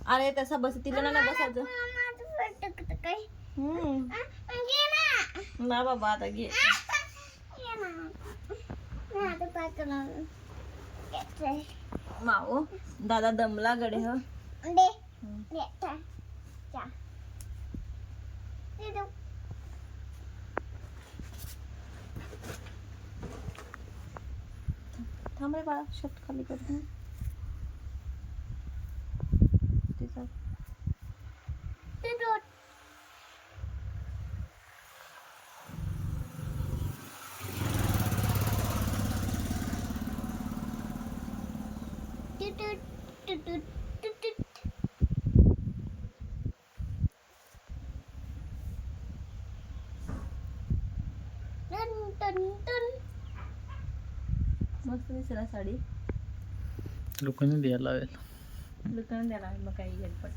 अरे तसा बस तिला ना बसायचं ना बाबा आता घे माओ दादा दमला गडे ह थांब रे बाळा शर्ट खाली करते तिचा मस्त दिसला साडी लोकांनी द्यायला लावेल दुकान द्यायला मग काही गेल पण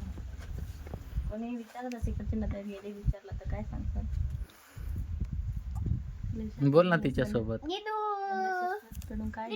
कोणी विचारत असे इकडचे ना गेले विचारला तर काय सांगतात बोल ना तिच्या सोबत काय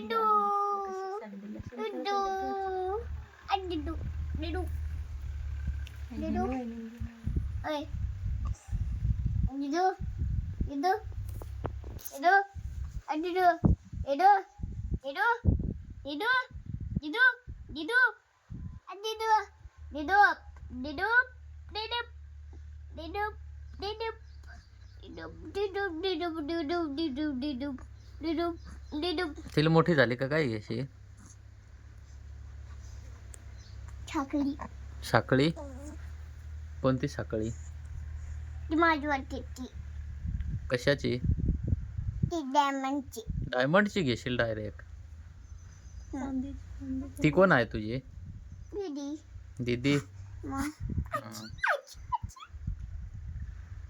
तिला मोठी झाली का काय अशी छाकली साखळी कोणती साखळी ती माझी वाटते कशाची ती डायमंडची डायमंडची घेशील डायरेक्ट ती कोण आहे तुझी दीदी दीदी मग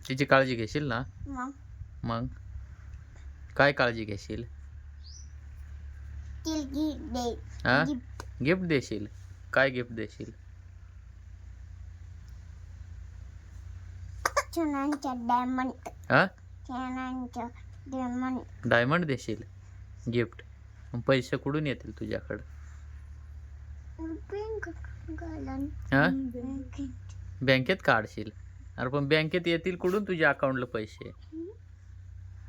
तिची काळजी घेशील ना मग काय काळजी घेशील हा गिफ्ट देशील काय गिफ्ट देशील डायमंड हा डायमंड डायमंड देशील गिफ्ट पैसे कुठून येतील तुझ्याकडं हा बँकेत काढशील अरे पण बँकेत येतील कुठून तुझ्या अकाउंटला पैसे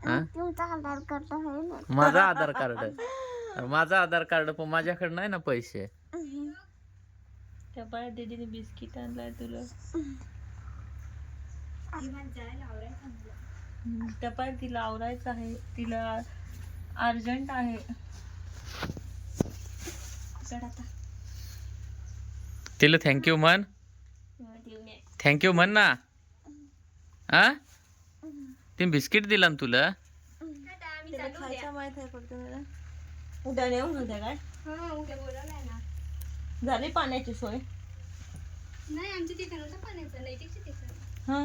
हा माझा आधार कार्ड पण माझ्याकडे नाही ना पैसे त्या बाय दीदीने बिस्किट आणलाय तुला त्या पाय तिला आवरायचं आहे तिला अर्जंट आहे तिला थँक्यू म्हण थँक्यू म्हण ना हा ते बिस्किट दिला ना तुला माहित आहे फक्त मला उद्या नेऊन घालते काय झाली पाण्याची सोय नाही आमच्या तिथे नव्हतं पाण्याचं नैतिकच्या तिथे हा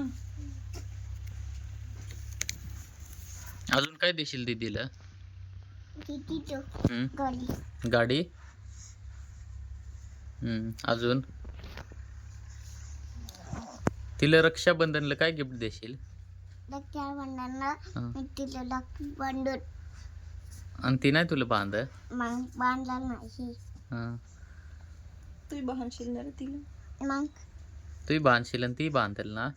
अजून काय देशील दीदीला गाडी अजून तिला रक्षाबंधनला काय गिफ्ट देशील आणि ती नाही तुला बांधला नाही तू बांधशील ना रे तिला मग तू बांधशील आणि ती बांधेल ना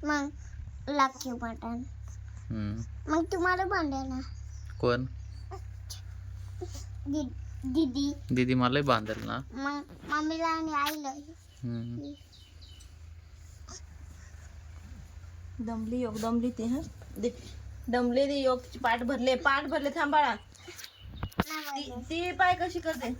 मग लाखी मटण मग तुम्हाला बांधेल ना कोण दीदी दीदी मलाही बांधेल ना मग मम्मीला आणि आईला दमली योग दमली ती हा दमले ती योग पाठ भरले थांबाळा ती पाय कशी करते